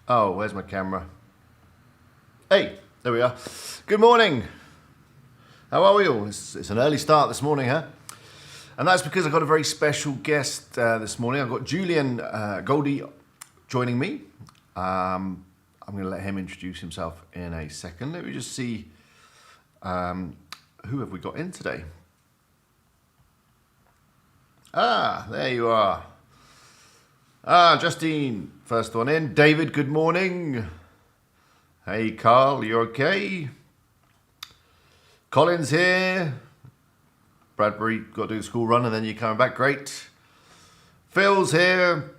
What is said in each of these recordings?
Oh, where's my camera? Hey, there we are. Good morning. How are we all? It's an early start this morning, huh? And that's because I've got a very special guest this morning. I've got Julian Goldie joining me. I'm going to let him introduce himself in a second. Let me just see who have we got in today. Ah, there you are. Ah, Justine, first one in. David, good morning. Hey, Carl, you okay? Colin's here. Bradbury, got to do the school run and then you're coming back. Great. Phil's here.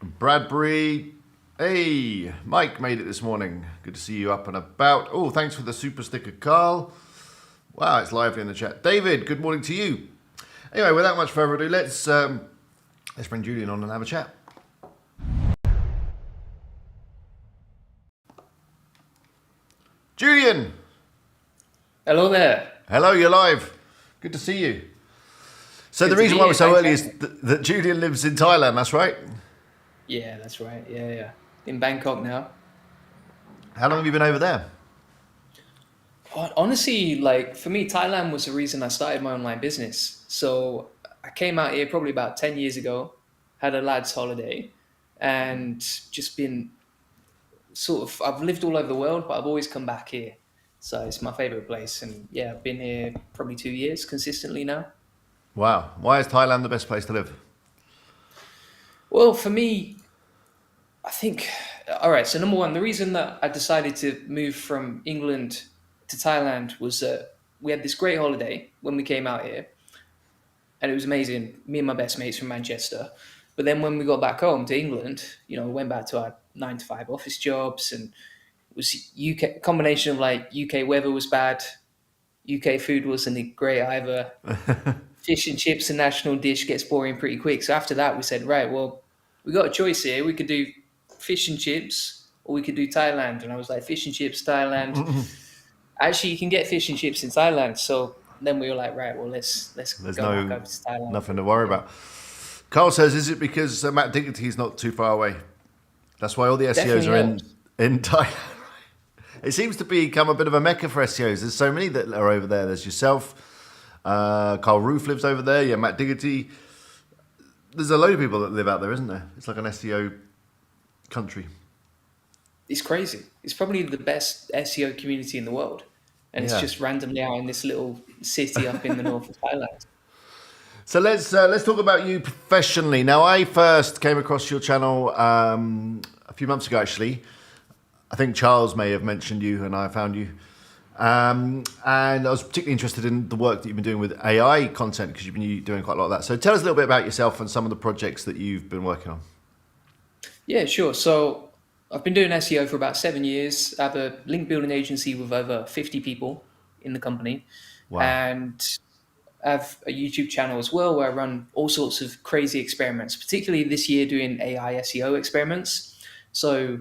Bradbury. Hey, Mike made it this morning. Good to see you up and about. Oh, thanks for the super sticker, Carl. Wow, it's lively in the chat. David, good morning to you. Anyway, without much further ado, let's bring Julian on and have a chat. Julian. Hello there. Hello, you're live. Good to see you. So the reason why we're so early is that Julian lives in Thailand, that's right? Yeah, that's right. Yeah. In Bangkok now. How long have you been over there? Honestly, like for me, Thailand was the reason I started my online business. So I came out here probably about 10 years ago, had a lad's holiday, and just been I've lived all over the world, but I've always come back here. So it's my favorite place. And yeah, I've been here probably 2 years consistently now. Wow. Why is Thailand the best place to live? Well, for me, I think, all right. So number one, the reason that I decided to move from England to Thailand was that we had this great holiday when we came out here, and it was amazing. Me and my best mates from Manchester. But then when we got back home to England, we went back to our 9 to 5 office jobs, and it was UK combination of like UK weather was bad, UK food wasn't great either. Fish and chips, a national dish, gets boring pretty quick. So after that, we said, right, well, we got a choice here. We could do fish and chips, or we could do Thailand. And I was like, fish and chips, Thailand. Actually, you can get fish and chips in Thailand. So then we were like, right, well, let's There's go back over to Thailand. nothing to worry about. Carl says, is it because Matt Dignity is not too far away? That's why all the SEOs Definitely are helps. in Thailand. It seems to become a bit of a mecca for SEOs. There's so many that are over there. There's yourself. Carl Roof lives over there. Yeah, Matt Diggity. There's a load of people that live out there, isn't there? It's like an SEO country. It's crazy. It's probably the best SEO community in the world. And it's Yeah. just randomly out in this little city up in the north of Thailand. So let's talk about you professionally. Now, I first came across your channel a few months ago, actually. I think Charles may have mentioned you, and I found you. And I was particularly interested in the work that you've been doing with AI content because you've been doing quite a lot of that. So tell us a little bit about yourself and some of the projects that you've been working on. Yeah, sure. So I've been doing SEO for about 7 years. I have a link building agency with over 50 people in the company. Wow. And I have a YouTube channel as well where I run all sorts of crazy experiments, particularly this year doing AI SEO experiments. So,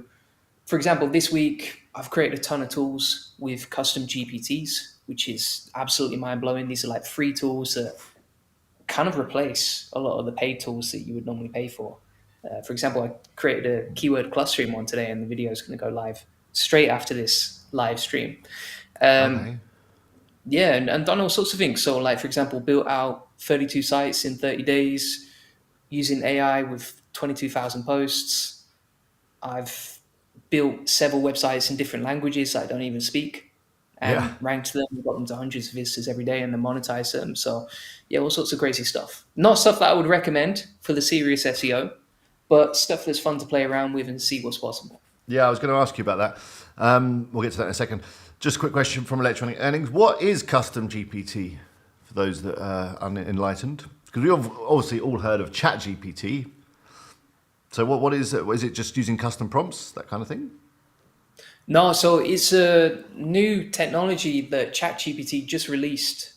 for example, this week I've created a ton of tools with custom GPTs, which is absolutely mind blowing. These are like free tools that kind of replace a lot of the paid tools that you would normally pay for. For example, I created a keyword clustering one today, and the video is going to go live straight after this live stream. Okay. Yeah, and done all sorts of things. So, like for example, built out 32 sites in 30 days using AI with 22,000 posts. I've built several websites in different languages that I don't even speak Yeah. and ranked them, got them to hundreds of visitors every day, and then monetized them. So, yeah, all sorts of crazy stuff. Not stuff that I would recommend for the serious SEO, but stuff that's fun to play around with and see what's possible. Yeah, I was going to ask you about that. We'll get to that in a second. Just a quick question from Electronic Earnings. What is custom GPT for those that are unenlightened? Because we've obviously all heard of Chat GPT. So what is it? Is it just using custom prompts, that kind of thing? No, so it's a new technology that ChatGPT just released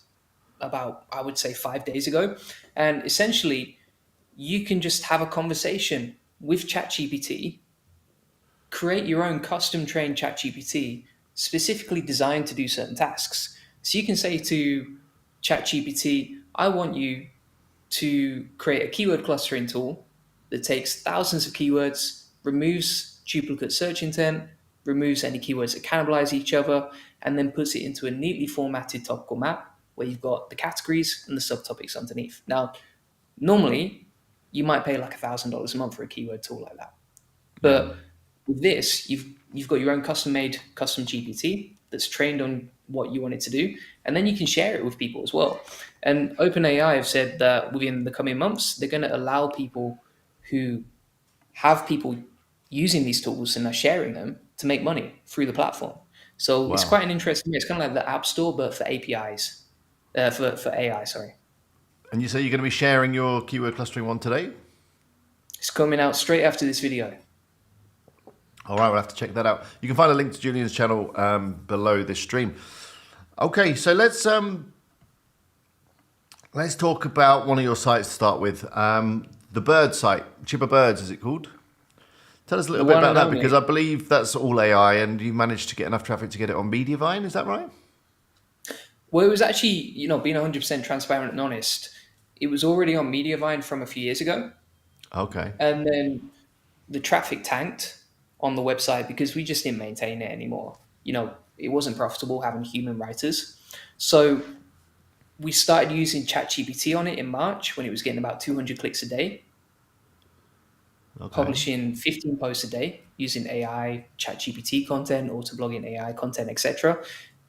about, I would say, 5 days ago. And essentially, you can just have a conversation with ChatGPT, create your own custom trained ChatGPT specifically designed to do certain tasks. So you can say to ChatGPT, I want you to create a keyword clustering tool that takes thousands of keywords, removes duplicate search intent, removes any keywords that cannibalize each other, and then puts it into a neatly formatted topical map where you've got the categories and the subtopics underneath. Now, normally you might pay like $1,000 a month for a keyword tool like that. Yeah. But with this, you've got your own custom-made custom GPT that's trained on what you want it to do, and then you can share it with people as well. And OpenAI have said that within the coming months, they're going to allow people who have people using these tools and are sharing them to make money through the platform. So it's Wow. quite an interesting. It's kind of like the App Store, but for APIs, for AI. Sorry, And you say you're going to be sharing your keyword clustering one today? it's coming out straight after this video. All right, we'll have to check that out. You can find a link to Julian's channel below this stream. Okay, so let's talk about one of your sites to start with. The bird site, Chipper Birds, is it called? Tell us a little The bit one about and that, only. because I believe that's all AI, and you managed to get enough traffic to get it on Mediavine. Is that right? Well, it was actually, being 100% transparent and honest, it was already on Mediavine from a few years ago. Okay. And then the traffic tanked on the website because we just didn't maintain it anymore. It wasn't profitable having human writers. So we started using ChatGPT on it in March when it was getting about 200 clicks a day, Okay. publishing 15 posts a day using AI, ChatGPT content, auto-blogging AI content, etc.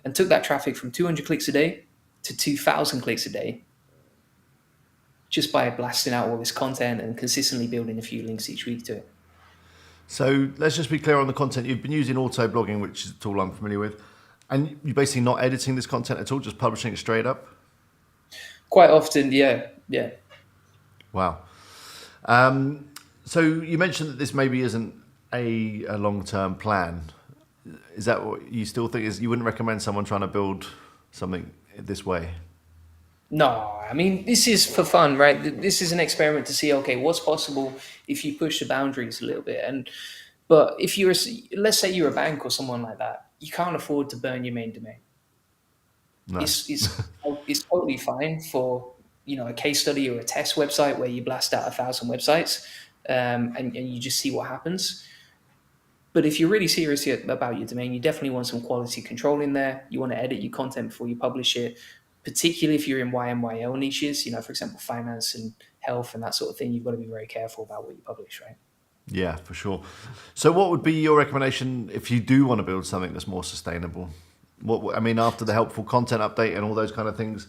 And took that traffic from 200 clicks a day to 2,000 clicks a day just by blasting out all this content and consistently building a few links each week to it. So let's just be clear on the content. You've been using auto blogging, which is a tool I'm familiar with, and you're basically not editing this content at all, just publishing it straight up. Quite often, yeah. Wow. So you mentioned that this maybe isn't a long-term plan. Is that what you still think is? You wouldn't recommend someone trying to build something this way? No, I mean, this is for fun, right? This is an experiment to see, okay, what's possible if you push the boundaries a little bit. But if let's say you're a bank or someone like that, you can't afford to burn your main domain. No. It's totally fine for, a case study or a test website where you blast out 1,000 websites, and you just see what happens. But if you're really serious about your domain, you definitely want some quality control in there. You want to edit your content before you publish it, particularly if you're in YMYL niches, for example, finance and health and that sort of thing. You've got to be very careful about what you publish, right? Yeah, for sure. So what would be your recommendation if you do want to build something that's more sustainable? I mean, after the helpful content update and all those kind of things,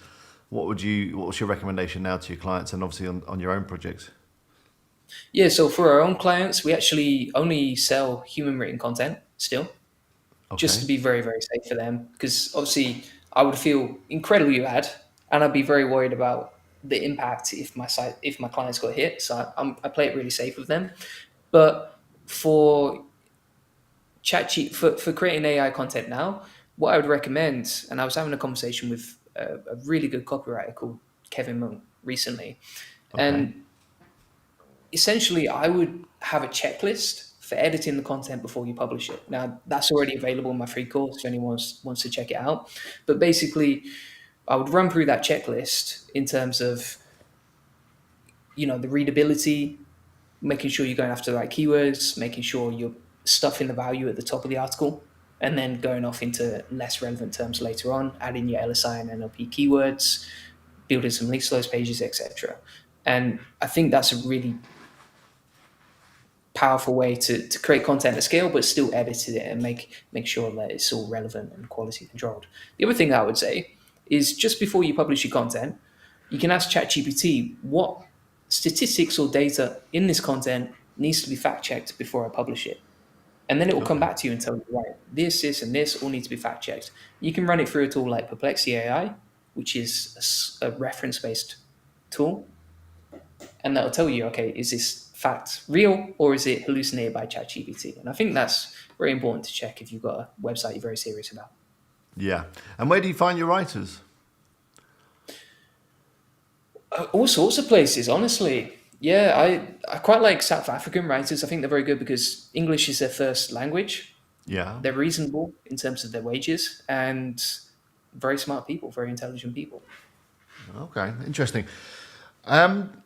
what was your recommendation now to your clients and obviously on your own projects? Yeah, so for our own clients, we actually only sell human written content still, just to Okay. be very, very safe for them. Because obviously, I would feel incredibly bad, and I'd be very worried about the impact if my clients got hit. So I play it really safe with them. But for for creating AI content now, what I would recommend, and I was having a conversation with a really good copywriter called Kevin Monk recently, Okay. and essentially I would have a checklist for editing the content before you publish it. Now that's already available in my free course if anyone wants to check it out. But basically, I would run through that checklist in terms of the readability, making sure you're going after the right keywords, making sure you're stuffing the value at the top of the article, and then going off into less relevant terms later on, adding your LSI and NLP keywords, building some links to those pages, etc. And I think that's a really powerful way to create content at scale, but still edit it and make sure that it's all relevant and quality controlled. The other thing I would say is just before you publish your content, you can ask ChatGPT what statistics or data in this content needs to be fact checked before I publish it. And then it will come Okay. back to you and tell you, right, this, and this all need to be fact checked. You can run it through a tool like Perplexity AI, which is a reference based tool. And that'll tell you, okay, is this fact real or is it hallucinated by ChatGPT? And I think that's very important to check if you've got a website you're very serious about. Yeah. And where do you find your writers? All sorts of places, honestly. Yeah, I quite like South African writers. I think they're very good because English is their first language. Yeah. They're reasonable in terms of their wages and very smart people, very intelligent people. Okay. Interesting. Um,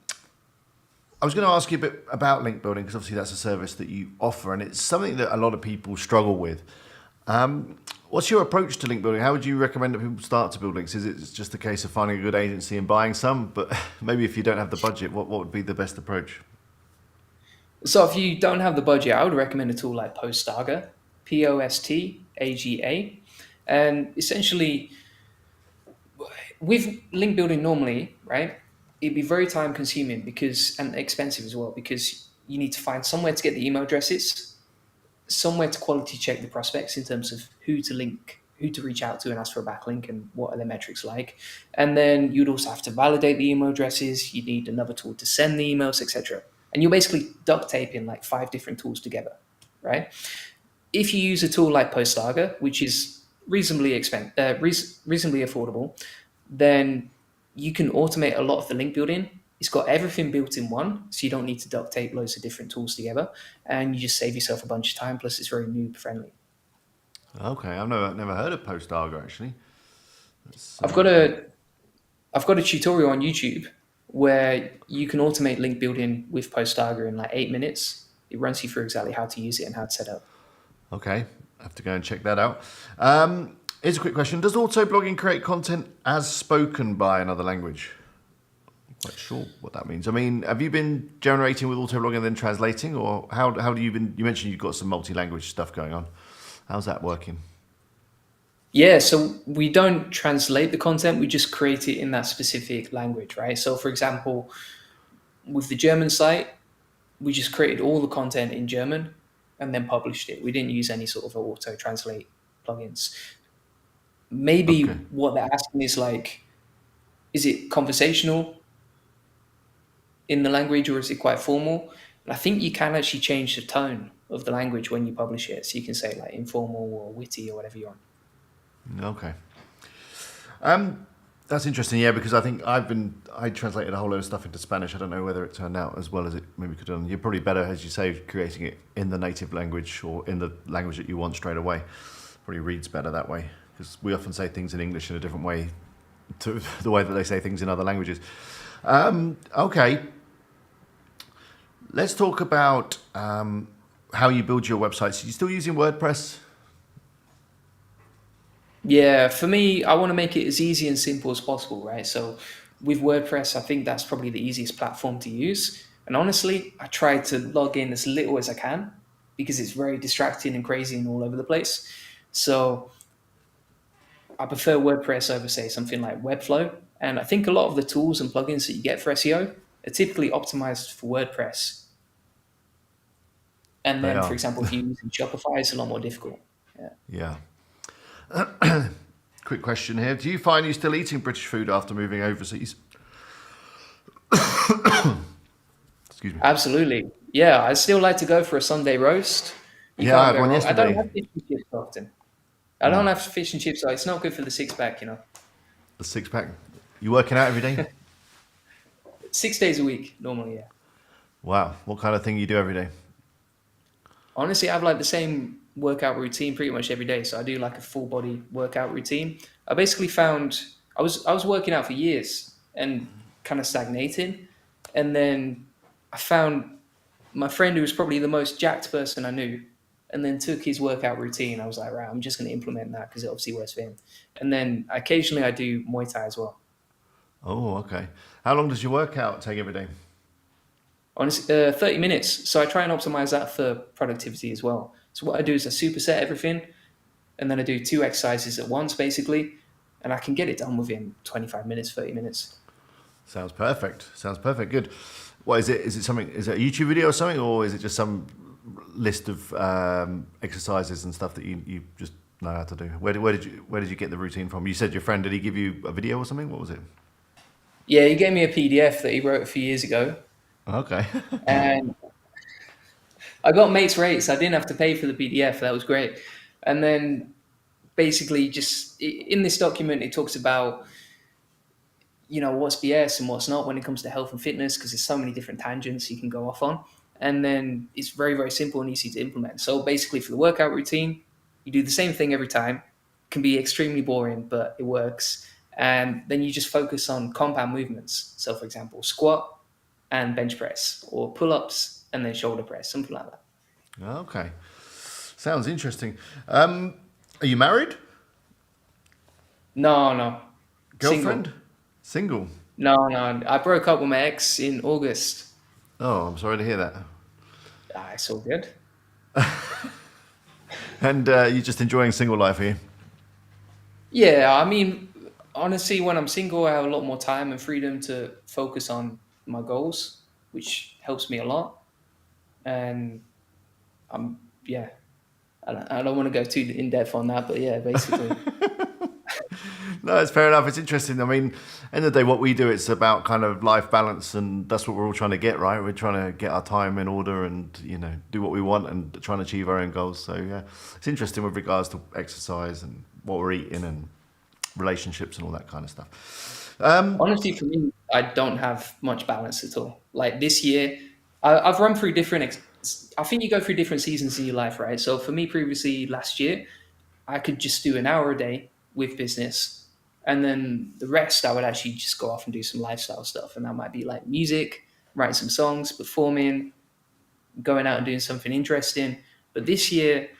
I was going to ask you a bit about link building because obviously that's a service that you offer, and it's something that a lot of people struggle with. What's your approach to link building? How would you recommend that people start to build links? Is it just a case of finding a good agency and buying some? But maybe if you don't have the budget, what would be the best approach? So if you don't have the budget, I would recommend a tool like Postaga, Postaga, and essentially with link building normally, right? It'd be very time consuming because and expensive as well because you need to find somewhere to get the email addresses, somewhere to quality check the prospects in terms of who to link, who to reach out to and ask for a backlink and what are their metrics like. And then you'd also have to validate the email addresses. You need another tool to send the emails, etc. And you're basically duct taping like 5 different tools together, right? If you use a tool like Postaga, which is reasonably affordable, then you can automate a lot of the link building. It's got everything built in one, so you don't need to duct tape loads of different tools together, and you just save yourself a bunch of time. Plus, it's very noob friendly. Okay, I've never heard of Postaga actually. That's, I've got a I've got a tutorial on YouTube where you can automate link building with Postaga in like 8 minutes. It runs you through exactly how to use it and how to set up. okay, I have to go and check that out. Here's a quick question: does auto blogging create content as spoken by another language? Quite sure what that means. I mean, have you been generating with auto blogging and then translating, or how do you been? You mentioned you've got some multi-language stuff going on. How's that working? Yeah, so we don't translate the content, we just create it in that specific language, right? So, for example, with the German site, we just created all the content in German and then published it. We didn't use any sort of auto translate plugins. Maybe Okay. what they're asking is like, is it conversational in the language or is it quite formal? And I think you can actually change the tone of the language when you publish it. So you can say like informal or witty or whatever you want. Okay. Um, that's interesting. Yeah, because I think I translated a whole load of stuff into Spanish. I don't know whether it turned out as well as it maybe could have done. You're probably better, as you say, creating it in the native language or in the language that you want straight away. Probably reads better that way because we often say things in English in a different way to the way that they say things in other languages. Okay, let's talk about how you build your websites. Are you still using WordPress? Yeah, for me, I want to make it as easy and simple as possible, right? So with WordPress, I think that's probably the easiest platform to use. And honestly, I try to log in as little as I can because it's very distracting and crazy and all over the place. So I prefer WordPress over, say, something like Webflow. And I think a lot of the tools and plugins that you get for SEO are typically optimized for WordPress. And They then, for are. example, if you use Shopify, it's a lot more difficult. Yeah. Yeah. Quick question here. Do you find you still eating British food after moving overseas? Excuse me. Absolutely. Yeah, I still like to go for a Sunday roast. You Yeah, I can't had go one wrong. I don't yesterday. have fish and chips often. I don't have fish and chips, so it's not good for the six pack, you know. The six pack. You working out every day? 6 days a week, normally, yeah. Wow. What kind of thing you do every day? Honestly, I have like the same workout routine pretty much every day. So I do like a full body workout routine. I basically found I was working out for years and kind of stagnating. And then I found my friend who was probably the most jacked person I knew, and then took his workout routine. I was like, right, I'm just going to implement that because it obviously works for him. And then occasionally I do Muay Thai as well. Oh, okay. How long does your workout take every day? Honestly, 30 minutes. So I try and optimize that for productivity as well. So what I do is I superset everything, and then I do 2 exercises at once, basically, and I can get it done within 25 minutes, 30 minutes. Sounds perfect. Sounds perfect. Good. What is it? Is it something? Is it a YouTube video or something, or is it just some list of exercises and stuff that you just know how to do? Where did you get the routine from? You said your friend, did he give you a video or something? What was it? Yeah, he gave me a PDF that he wrote a few years ago, Okay. and I got mates rates. I didn't have to pay for the PDF. That was great. And then basically, just in this document, it talks about what's BS and what's not when it comes to health and fitness because there's so many different tangents you can go off on. And then it's very, very simple and easy to implement. So basically, for the workout routine, you do the same thing every time. It can be extremely boring, but it works. And then you just focus on compound movements. So, for example, squat, and bench press, or pull-ups and then shoulder press, something like that. Okay. Sounds interesting. Are you married? No, no, Girlfriend? single. Single? No. I broke up with my ex in August. Oh, I'm sorry to hear that. It's all good. And you're just enjoying single life here? Yeah, I mean, honestly, when I'm single, I have a lot more time and freedom to focus on my goals, which helps me a lot. And yeah, I don't want to go too in depth on that, but yeah, basically. No, it's fair enough. It's interesting. I mean, end of the day, what we do, it's about kind of life balance, and that's what we're all trying to get, right? We're trying to get our time in order and, do what we want and trying to achieve our own goals. So, yeah, it's interesting with regards to exercise and what we're eating and relationships and all that kind of stuff. Honestly, for me, I don't have much balance at all. Like this year, I've run through different. I think you go through different seasons in your life, right? So for me, previously last year, I could just do an hour a day with business, and then the rest I would actually just go off and do some lifestyle stuff, and that might be like music, writing some songs, performing, going out and doing something interesting. But this year,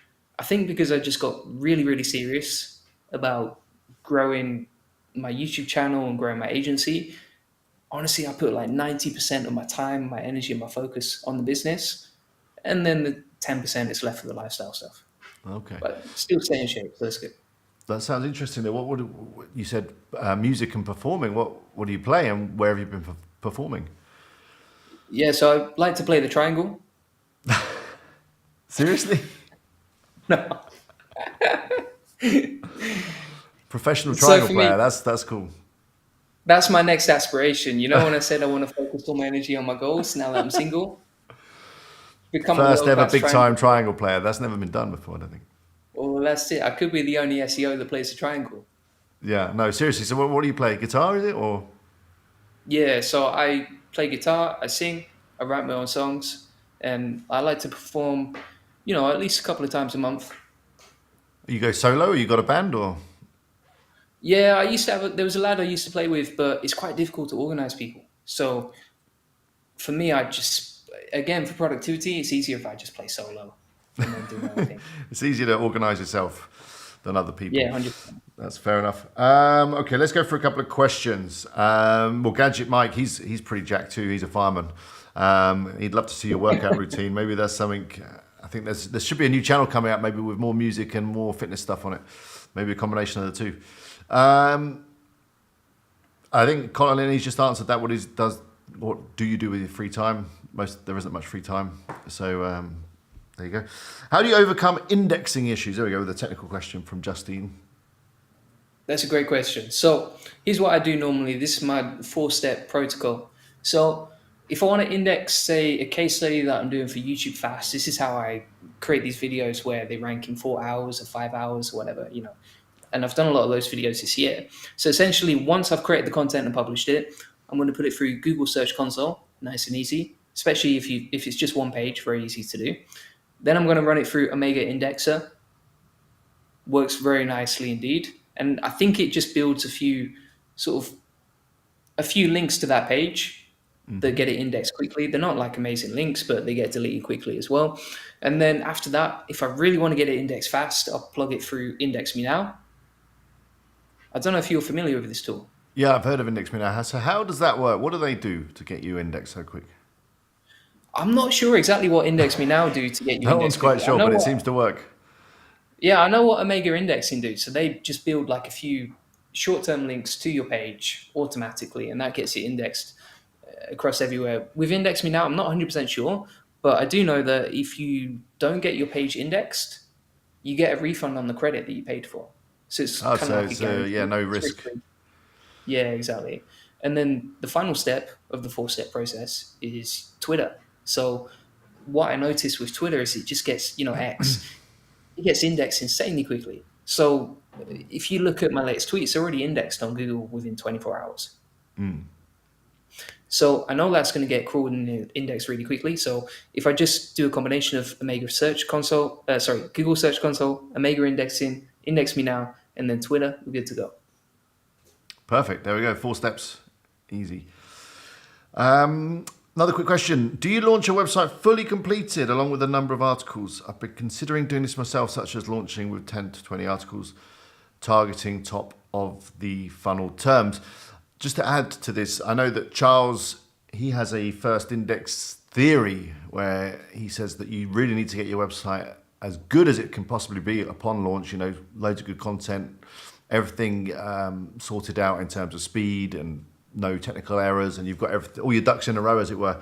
I think because I just got really, really serious about growing my YouTube channel and growing my agency, honestly, I put like 90% of my time, my energy, and my focus on the business. And then the 10% is left for the lifestyle stuff. Okay. But still stay in shape, so that's good. That sounds interesting. Though. What you said, music and performing. What do you play and where have you been performing? Yeah, so I like to play the triangle. Seriously? No. Professional So triangle for player. me, That's cool. that's my next aspiration. You know, when I said I want to focus all my energy on my goals now that I'm single, become a First world ever class big triangle time player. triangle player. That's never been done before, I don't think. Well, that's it. I could be the only SEO that plays the triangle. Yeah, no, seriously. So what do you play? Guitar, is it? Or Yeah, so I play guitar, I sing, I write my own songs, and I like to perform, at least a couple of times a month. you go solo or you got a band or? Yeah, I used to there was a lad I used to play with, but it's quite difficult to organize people. So for me, again, for productivity, it's easier if I just play solo and then do my own thing. It's easier to organise yourself than other people. Yeah, 100%. That's fair enough. Okay, let's go for a couple of questions. Well, Gadget Mike, he's pretty jacked too. He's a fireman. He'd love to see your workout routine. Maybe that's something. I think there should be a new channel coming out, maybe with more music and more fitness stuff on it. Maybe a combination of the two. I think Colin, he's just answered that. What do you do with your free time? There isn't much free time, so there you go. How do you overcome indexing issues? There we go with a technical question from Justine. That's a great question. So here's what I do normally. This is my 4-step protocol. So if I want to index, say, a case study that I'm doing for YouTube Fast, this is how I create these videos where they rank in 4 hours or 5 hours or whatever, And I've done a lot of those videos this year. So essentially, once I've created the content and published it, I'm going to put it through Google Search Console, nice and easy, especially if it's just one page, very easy to do. Then I'm going to run it through Omega Indexer. Works very nicely indeed. And I think it just builds a few links to that page that get it indexed quickly. They're not like amazing links, but they get deleted quickly as well. And then after that, if I really want to get it indexed fast, I'll plug it through Index Me Now. I don't know if you're familiar with this tool. Yeah, I've heard of Index Me Now. So how does that work? What do they do to get you indexed so quick? I'm not sure exactly what Index Me Now do to get you No indexed one's quite quickly. sure, but it seems to work. Yeah, I know what Omega Indexing do. So they just build like a few short-term links to your page automatically, and that gets it indexed across everywhere. With Index Me Now, I'm not 100% sure, but I do know that if you don't get your page indexed, you get a refund on the credit that you paid for. So it's kind of like a guarantee. Yeah, no risk. Yeah, exactly. And then the final step of the 4-step process is Twitter. So what I noticed with Twitter is it just gets, X, it gets indexed insanely quickly. So if you look at my latest tweet, it's already indexed on Google within 24 hours. So I know that's going to get crawled and indexed really quickly. So if I just do a combination of Google Search Console, Omega Indexing, Index Me Now, and then Twitter, we're good to go. Perfect. There we go. 4 steps. Easy. Another quick question. Do you launch a website fully completed along with a number of articles? I've been considering doing this myself, such as launching with 10 to 20 articles, targeting top of the funnel terms. Just to add to this, I know that Charles, he has a first index theory where he says that you really need to get your website as good as it can possibly be upon launch, loads of good content, everything sorted out in terms of speed and no technical errors, and you've got all your ducks in a row, as it were,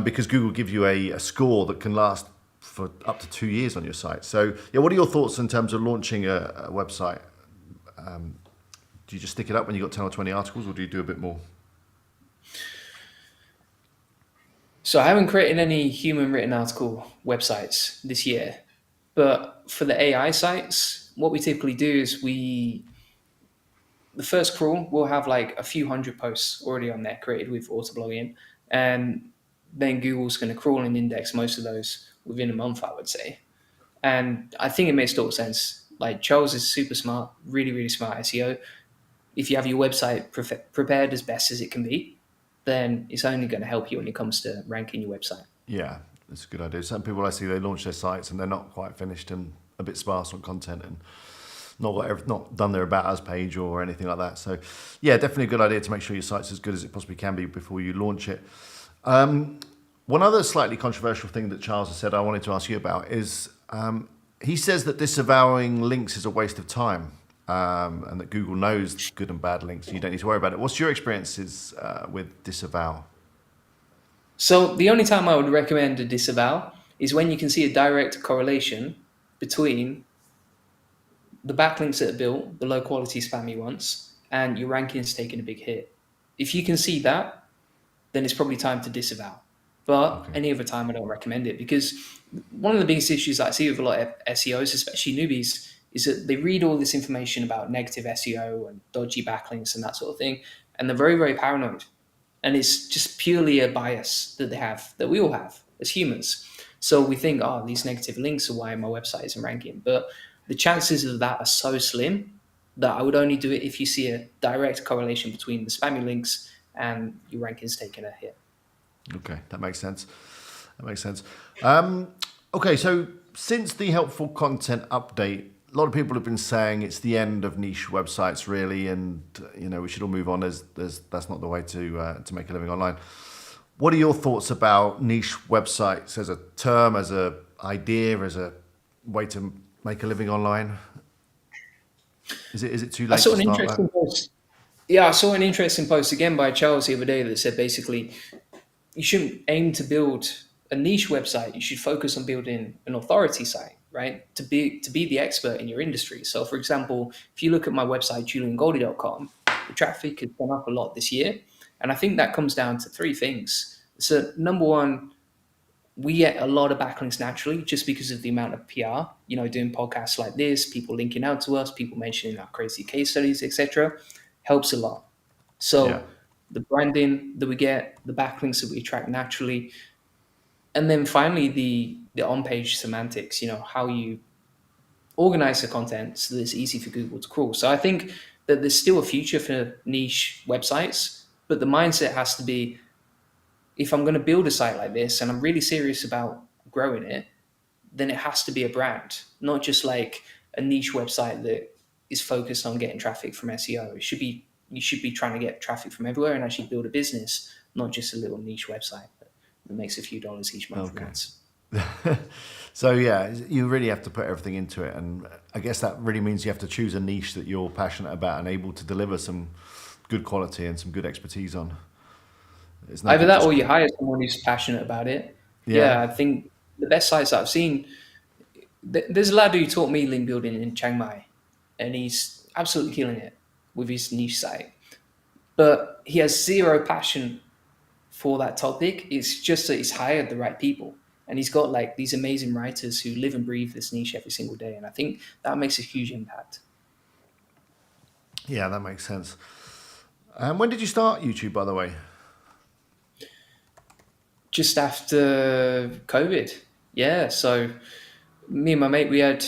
because Google give you a score that can last for up to 2 years on your site. So, yeah, what are your thoughts in terms of launching a website? Do you just stick it up when you've got 10 or 20 articles, or do you do a bit more? So I haven't created any human written article websites this year, but for the AI sites, what we typically do is the first crawl will have like a few hundred posts already on there created with auto blogging, and then Google's going to crawl and index most of those within a month, I would say. And I think it makes total sense. Like Charles is super smart, really, really smart SEO. If you have your website prepared as best as it can be, then it's only going to help you when it comes to ranking your website. Yeah, that's a good idea. Some people I see, they launch their sites and they're not quite finished and a bit sparse on content and not done their About Us page or anything like that. So, yeah, definitely a good idea to make sure your site's as good as it possibly can be before you launch it. One other slightly controversial thing that Charles has said I wanted to ask you about is he says that disavowing links is a waste of time. And that Google knows good and bad links. You don't need to worry about it. What's your experiences with disavow? So the only time I would recommend a disavow is when you can see a direct correlation between the backlinks that are built, the low quality spammy ones, and your rankings taking a big hit. If you can see that, then it's probably time to disavow. But any other time, I don't recommend it, because one of the biggest issues that I see with a lot of SEOs, especially newbies, is that they read all this information about negative SEO and dodgy backlinks and that sort of thing, and they're very, very paranoid. And it's just purely a bias that they have, that we all have as humans. So we think, oh, these negative links are why my website isn't ranking. But the chances of that are so slim that I would only do it if you see a direct correlation between the spammy links and your rankings taking a hit. Okay, that makes sense. Okay, so since the helpful content update, a lot of people have been saying it's the end of niche websites, really, and we should all move on. That's not the way to make a living online. What are your thoughts about niche websites as a term, as a idea, as a way to make a living online? Is it too late? I saw an interesting post. Yeah, I saw an interesting post again by Charles the other day that said basically you shouldn't aim to build a niche website. You should focus on building an authority site, right? To be the expert in your industry. So, for example, if you look at my website, juliangoldie.com, the traffic has gone up a lot this year. And I think that comes down to three things. So, number one, we get a lot of backlinks naturally just because of the amount of PR, doing podcasts like this, people linking out to us, people mentioning our crazy case studies, etc. helps a lot. So the branding that we get, the backlinks that we attract naturally, and then finally the on-page semantics, how you organize the content so that it's easy for Google to crawl. So I think that there's still a future for niche websites, but the mindset has to be, if I'm going to build a site like this and I'm really serious about growing it, then it has to be a brand, not just like a niche website that is focused on getting traffic from SEO. You should be trying to get traffic from everywhere and actually build a business, not just a little niche website that makes a few dollars each month. Okay. So yeah, you really have to put everything into it, and I guess that really means you have to choose a niche that you're passionate about and able to deliver some good quality and some good expertise on. Either that or you hire someone who's passionate about it. Yeah, I think the best sites that I've seen, there's a lad who taught me link building in Chiang Mai, and he's absolutely killing it with his niche site. But he has zero passion for that topic. It's just that he's hired the right people. And he's got like these amazing writers who live and breathe this niche every single day. And I think that makes a huge impact. Yeah, that makes sense. When did you start YouTube, by the way? Just after COVID. Yeah. So me and my mate, we had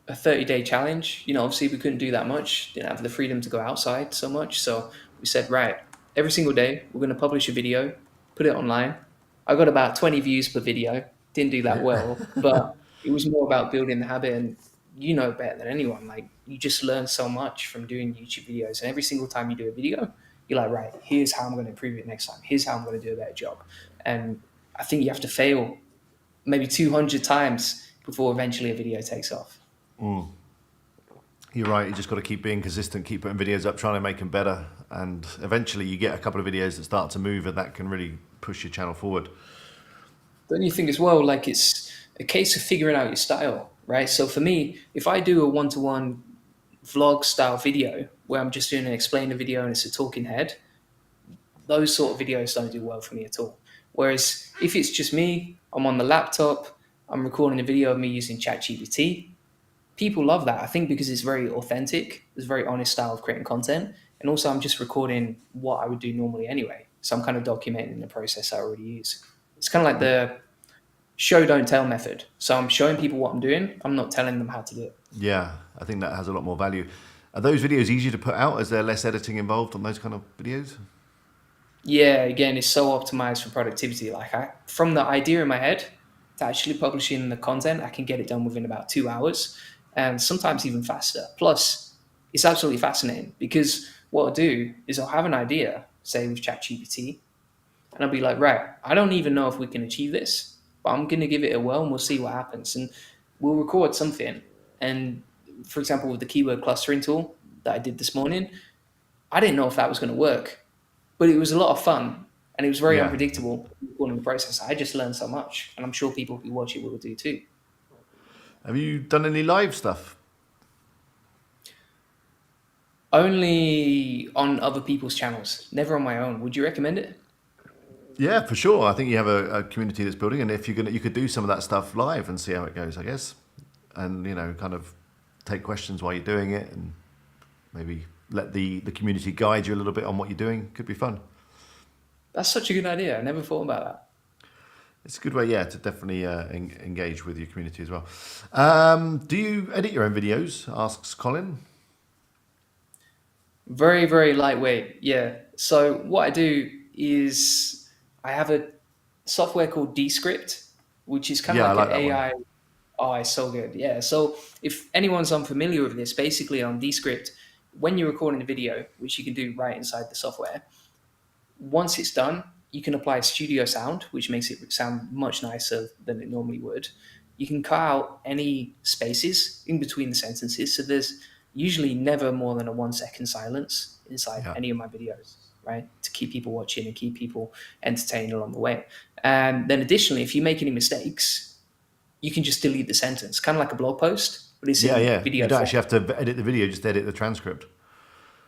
a 30-day challenge. Obviously we couldn't do that much. Didn't have the freedom to go outside so much. So we said, right, every single day we're going to publish a video put it online. I got about 20 views per video. Didn't do that well, but it was more about building the habit. And you know better than anyone. Like you just learn so much from doing YouTube videos. And every single time you do a video, you're like, right, here's how I'm going to improve it next time. Here's how I'm going to do a better job. And I think you have to fail maybe 200 times before eventually a video takes off. You're right. You just got to keep being consistent, keep putting videos up, trying to make them better, and eventually you get a couple of videos that start to move, and that can really push your channel forward. Don't you think as well, like it's a case of figuring out your style, right? So for me, if I do a one-to-one vlog style video where I'm just doing an explainer video and it's a talking head, those sort of videos don't do well for me at all. Whereas if it's just me, I'm on the laptop, I'm recording a video of me using ChatGPT, people love that. I think because it's very authentic, it's a very honest style of creating content. And also I'm just recording what I would do normally anyway. So I'm kind of documenting the process I already use. It's kind of like the show, don't tell method. So I'm showing people what I'm doing. I'm not telling them how to do it. Yeah, I think that has a lot more value. Are those videos easier to put out? Is there less editing involved on those kind of videos? Yeah, again, it's so optimized for productivity. Like from the idea in my head to actually publishing the content, I can get it done within about 2 hours and sometimes even faster. Plus, it's absolutely fascinating because what I'll do is I'll have an idea, say with ChatGPT, and I'll be like, right, I don't even know if we can achieve this, but I'm going to give it a whirl and we'll see what happens. And we'll record something. And for example, with the keyword clustering tool that I did this morning, I didn't know if that was going to work, but it was a lot of fun and it was very Yeah. unpredictable in the process. I just learned so much, and I'm sure people who watch it will do too. Have you done any live stuff? Only on other people's channels, never on my own. Would you recommend it? Yeah, for sure. I think you have a community that's building, and if you're gonna, you could do some of that stuff live and see how it goes, I guess, and kind of take questions while you're doing it, and maybe let the community guide you a little bit on what you're doing. Could be fun. That's such a good idea. I never thought about that. It's a good way, yeah, to definitely engage with your community as well. Do you edit your own videos? Asks Colin. Very, very lightweight. Yeah. So what I do is I have a software called Descript, which is kind of Yeah, I like like an that one. AI. Oh, it's so good. Yeah. So if anyone's unfamiliar with this, basically on Descript, when you're recording a video, which you can do right inside the software, once it's done, you can apply a studio sound, which makes it sound much nicer than it normally would. You can cut out any spaces in between the sentences. So there's usually never more than a 1 second silence inside Yeah, any of my videos, right? To keep people watching and keep people entertained along the way. And then additionally, if you make any mistakes, you can just delete the sentence, kind of like a blog post, but it's yeah, in yeah. You video don't form. actually have to edit the video; just edit the transcript.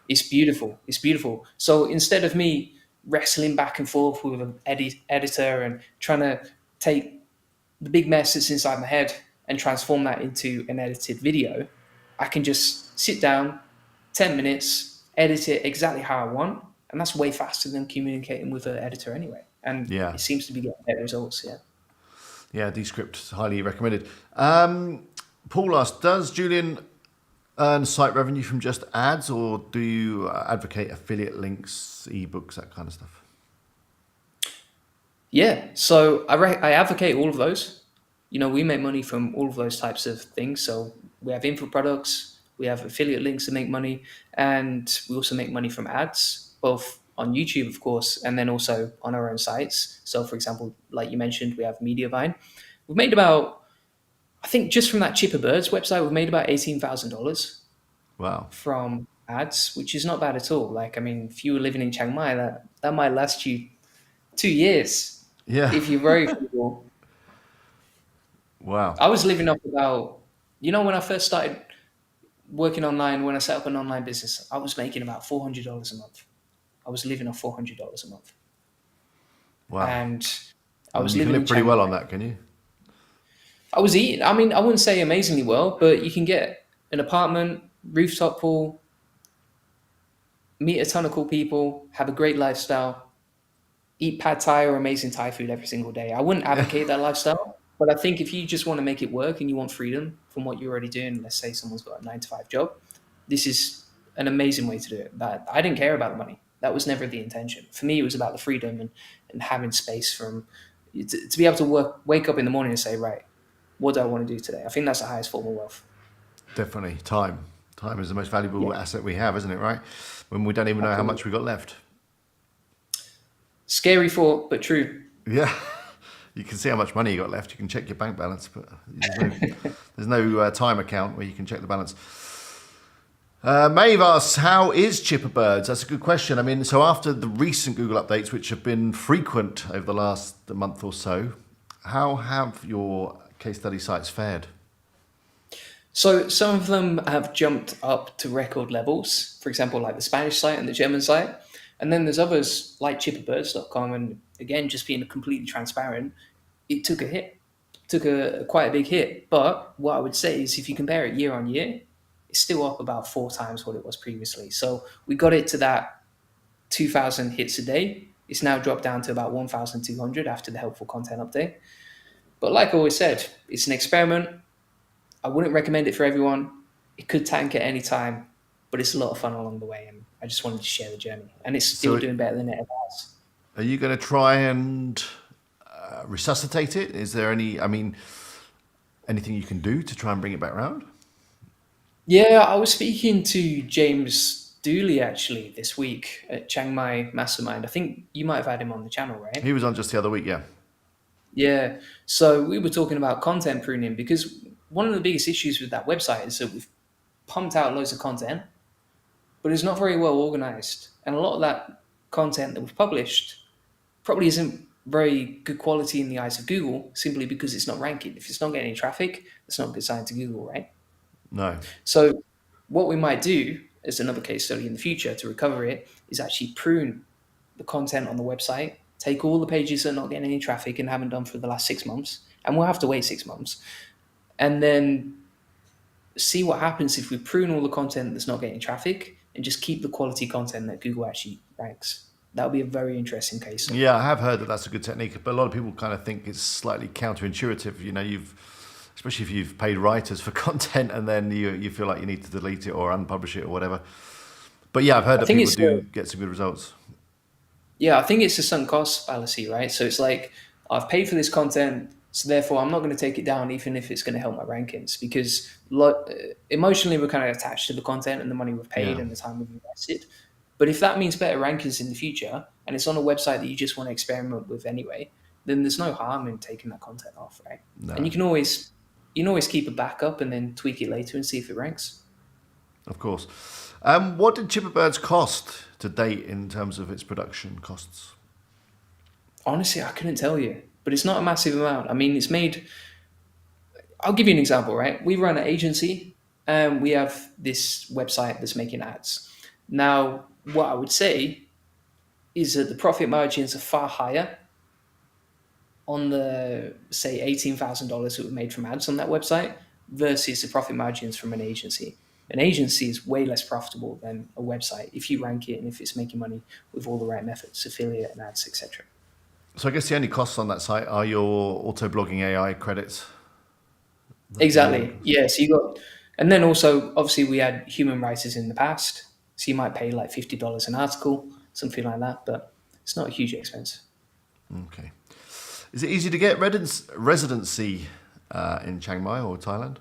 It's beautiful. It's beautiful. So instead of me wrestling back and forth with an editor and trying to take the big mess that's inside my head and transform that into an edited video, I can just sit down, 10 minutes, edit it exactly how I want. And that's way faster than communicating with an editor anyway. And Yeah, it seems to be getting better results. Yeah. yeah. Descript is highly recommended. Paul asked, does Julian earn site revenue from just ads, or do you advocate affiliate links, ebooks, that kind of stuff? Yeah. So I advocate all of those. We make money from all of those types of things. So we have info products, we have affiliate links to make money, and we also make money from ads, both on YouTube, of course, and then also on our own sites. So, for example, like you mentioned, we have Mediavine. We've made about, I think, just from that Chipper Birds website, we've made about $18,000 Wow. from ads, which is not bad at all. Like, I mean, if you were living in Chiang Mai, that might last you 2 years Yeah. if you're very frugal. Wow. I was living off about, when I first started working online, when I set up an online business, I was making about $400 a month. I was living off $400 a month. Wow. And I And was you can living in live pretty Chiang well Mai. on that, can you? I was eating, I mean, I wouldn't say amazingly well, but you can get an apartment, rooftop pool, meet a ton of cool people, have a great lifestyle, eat pad thai or amazing Thai food every single day. I wouldn't Yeah. advocate that lifestyle, but I think if you just want to make it work and you want freedom from what you're already doing, let's say someone's got a 9 to 5 job, this is an amazing way to do it. That I didn't care about the money. That was never the intention. For me, it was about the freedom and having space from to be able to wake up in the morning and say, right, what do I want to do today? I think that's the highest form of wealth. Definitely. Time. Time is the most Yeah, valuable asset we have, isn't it, right? When we don't even know how absolutely. much we got left. Scary thought, but true. Yeah. You can see how much money you got left. You can check your bank balance, but there's no time account where you can check the balance. Maeve asks, how is Chipperbirds? That's a good question. I mean, so after the recent Google updates, which have been frequent over the last month or so, how have your case study sites fared? So some of them have jumped up to record levels, for example, like the Spanish site and the German site. And then there's others like chipperbirds.com. And again, just being completely transparent, it took a hit, took a quite a big hit. But what I would say is if you compare it year on year, it's still up about 4 times what it was previously. So we got it to that 2,000 hits a day. It's now dropped down to about 1,200 after the helpful content update. But like I always said, it's an experiment. I wouldn't recommend it for everyone. It could tank at any time, but it's a lot of fun along the way. And I just wanted to share the journey. And it's still So doing better than it ever was. are you going to try and resuscitate it? Is there anything you can do to try and bring it back around? Yeah, I was speaking to James Dooley actually this week at Chiang Mai Mastermind. I think you might have had him on the channel, right? He was on just the other week, yeah. Yeah. So we were talking about content pruning because one of the biggest issues with that website is that we've pumped out loads of content, but it's not very well organized. And a lot of that content that we've published probably isn't very good quality in the eyes of Google simply because it's not ranking. If it's not getting any traffic, it's not a good sign to Google, right? No. So what we might do as another case study in the future to recover it is actually prune the content on the website, take all the pages that are not getting any traffic and haven't done for the last 6 months, and we'll have to wait 6 months, and then see what happens if we prune all the content that's not getting traffic and just keep the quality content that Google actually ranks. That would be a very interesting case study. Yeah, I have heard that that's a good technique, but a lot of people kind of think it's slightly counterintuitive. You know, especially if you've paid writers for content and then you feel like you need to delete it or unpublish it or whatever. But yeah, I've heard I that think people it's do get some good results. Yeah, I think it's a sunk cost fallacy, right? So it's like I've paid for this content, so therefore I'm not going to take it down, even if it's going to help my rankings, because emotionally we're kind of attached to the content and the money we've paid Yeah, and the time we've invested. But if that means better rankings in the future, and it's on a website that you just want to experiment with anyway, then there's no harm in taking that content off, right? And no, you can always keep a backup and then tweak it later and see if it ranks. of course. What did Chipperbirds cost to date in terms of its production costs? Honestly, I couldn't tell you, but it's not a massive amount. I mean, it's made. I'll give you an example, right? We run an agency and we have this website that's making ads. Now, what I would say is that the profit margins are far higher on the, say, $18,000 that we made from ads on that website versus the profit margins from an agency. An agency is way less profitable than a website if you rank it and if it's making money with all the right methods, affiliate and ads, etc. So I guess the only costs on that site are your auto blogging AI credits. That's the only Exactly. cost. Yeah. So you got, and then also obviously we had human writers in the past, so you might pay like $50 an article, something like that, but it's not a huge expense. Okay. Is it easy to get residency in Chiang Mai or Thailand?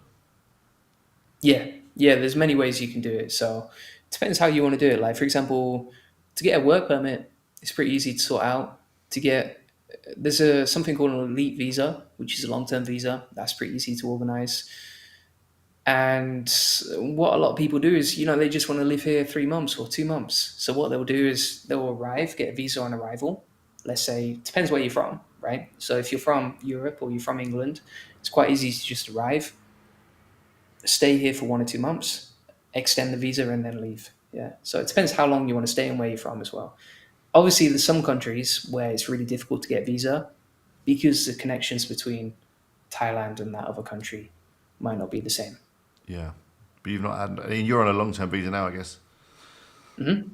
Yeah, yeah. There's many ways you can do it. So it depends how you want to do it. Like for example, to get a work permit, it's pretty easy to sort out. To get there's a something called an elite visa, which is a long-term visa. That's pretty easy to organize. And what a lot of people do is, they just want to live here 3 months or 2 months. So what they'll do is they'll arrive, get a visa on arrival. Let's say, depends where you're from, right? So if you're from Europe or you're from England, it's quite easy to just arrive, stay here for 1 or 2 months, extend the visa, and then leave. Yeah. So it depends how long you want to stay and where you're from as well. Obviously, there's some countries where it's really difficult to get a visa because the connections between Thailand and that other country might not be the same. Yeah. But you've not had, I mean, you're on a long term visa now, I guess. Mhm.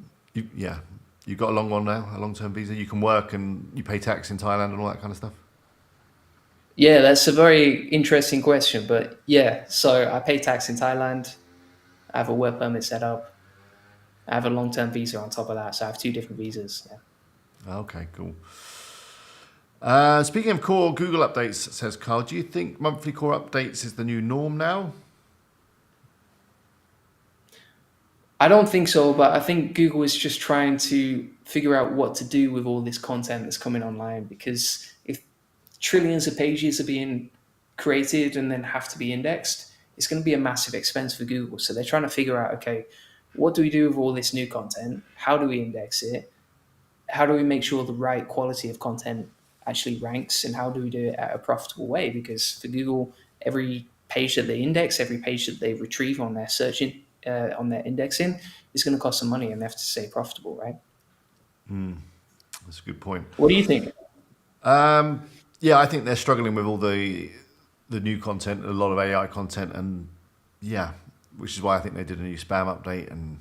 Yeah. You've got a long one now, a long term visa. You can work and you pay tax in Thailand and all that kind of stuff. Yeah, that's a very interesting question. But yeah, so I pay tax in Thailand. I have a work permit set up. I have a long-term visa on top of that, so I have 2 different visas. Yeah. Okay, cool. Speaking of core Google updates, says Carl, do you think monthly core updates is the new norm now? I don't think so, but I think Google is just trying to figure out what to do with all this content that's coming online, because if trillions of pages are being created and then have to be indexed, it's going to be a massive expense for Google. So they're trying to figure out, okay, what do we do with all this new content? How do we index it? How do we make sure the right quality of content actually ranks, and how do we do it at a profitable way? Because for Google, every page that they index, every page that they retrieve on their searching, on their indexing, is going to cost some money, and they have to stay profitable, right? That's a good point. What do you think? Yeah, I think they're struggling with all the new content, a lot of AI content, and yeah, which is why I think they did a new spam update and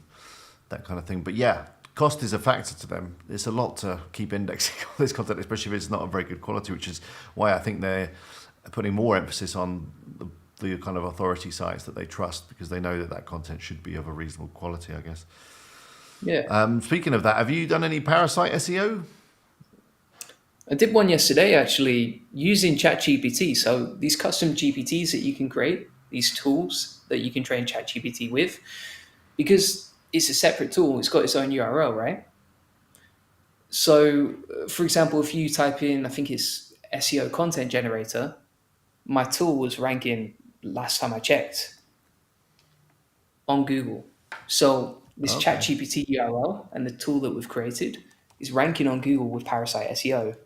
that kind of thing. But yeah, cost is a factor to them. It's a lot to keep indexing all this content, especially if it's not of very good quality, which is why I think they're putting more emphasis on the kind of authority sites that they trust, because they know that that content should be of a reasonable quality, I guess. Yeah. Speaking of that, have you done any Parasite SEO? I did one yesterday actually using ChatGPT. So these custom GPTs that you can create, these tools that you can train ChatGPT with, because it's a separate tool, it's got its own URL, right? So, for example, if you type in, I think it's SEO content generator, my tool was ranking last time I checked on Google. So this Okay, ChatGPT URL and the tool that we've created is ranking on Google with Parasite SEO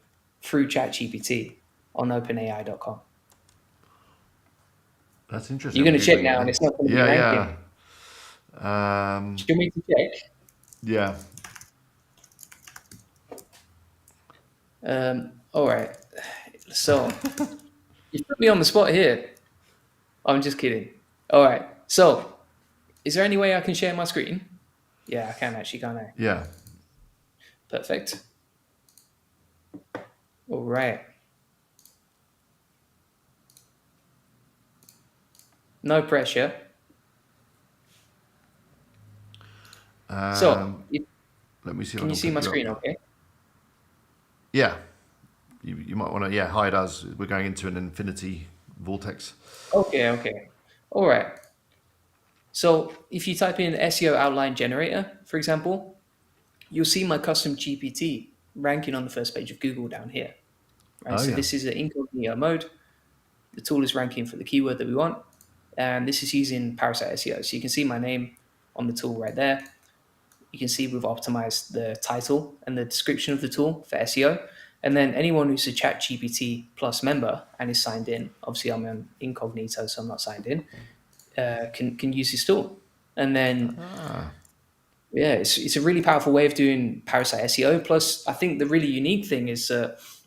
through ChatGPT on OpenAI.com. that's interesting. You're I'm going to check googling it now, and now. it's not going to be Yeah, ranking. yeah, Do you want me to check? yeah. All right. So you put me on the spot here. I'm just kidding. All right. So is there any way I can share my screen? Yeah, I can actually, can't I? Yeah. Perfect. All right. No pressure. So Um, Let me see if I can you can see put my you up. screen? Okay. Yeah. You might want to, yeah, hide us. We're going into an infinity vortex. Okay. Okay. All right. So if you type in SEO outline generator, for example, you'll see my custom GPT ranking on the first page of Google down here. Right. Oh, So yeah. this is an incognito mode. The tool is ranking for the keyword that we want, and this is using Parasite SEO. So you can see my name on the tool right there. You can see we've optimized the title and the description of the tool for SEO. And then anyone who's a ChatGPT Plus member and is signed in, obviously I'm on incognito, so I'm not signed in, can use this tool. And then Ah, yeah, it's a really powerful way of doing Parasite SEO. Plus, I think the really unique thing is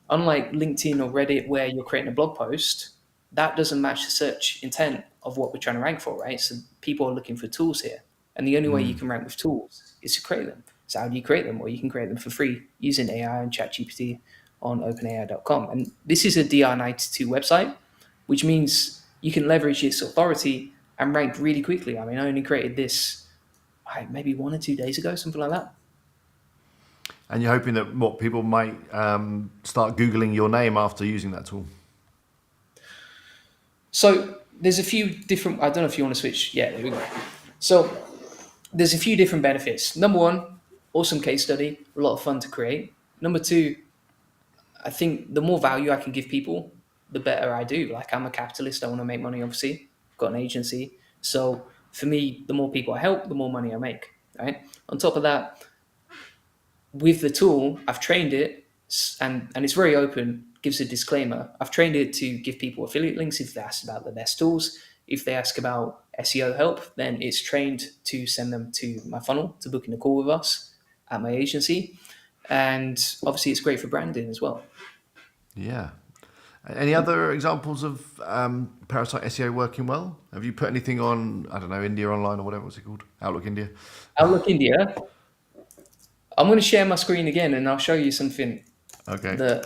unlike LinkedIn or Reddit, where you're creating a blog post, that doesn't match the search intent of what we're trying to rank for, right? So people are looking for tools here. And the only way you can rank with tools is to create them. So how do you create them? Well, you can create them for free using AI and ChatGPT on OpenAI.com. And this is a DR92 website, which means you can leverage its authority and rank really quickly. I mean, I only created this maybe 1 or 2 days ago, something like that. and you're hoping that what people might start Googling your name after using that tool. So there's a few different. I don't know if you want to switch. Yeah, there we go. So there's a few different benefits. Number one, awesome case study, a lot of fun to create. Number two, I think the more value I can give people, the better I do. Like I'm a capitalist, I want to make money. Obviously, I've got an agency, so for me, the more people I help, the more money I make. Right. On top of that, with the tool, I've trained it, and it's very open. Gives a disclaimer. I've trained it to give people affiliate links if they ask about the best tools. If they ask about SEO help, then it's trained to send them to my funnel to book in a call with us at my agency. And obviously, it's great for branding as well. Yeah. Any other examples of Parasite SEO working well? Have you put anything on, I don't know, India Online or whatever, what's it called? Outlook India? Outlook India. I'm going to share my screen again, and I'll show you something Okay. that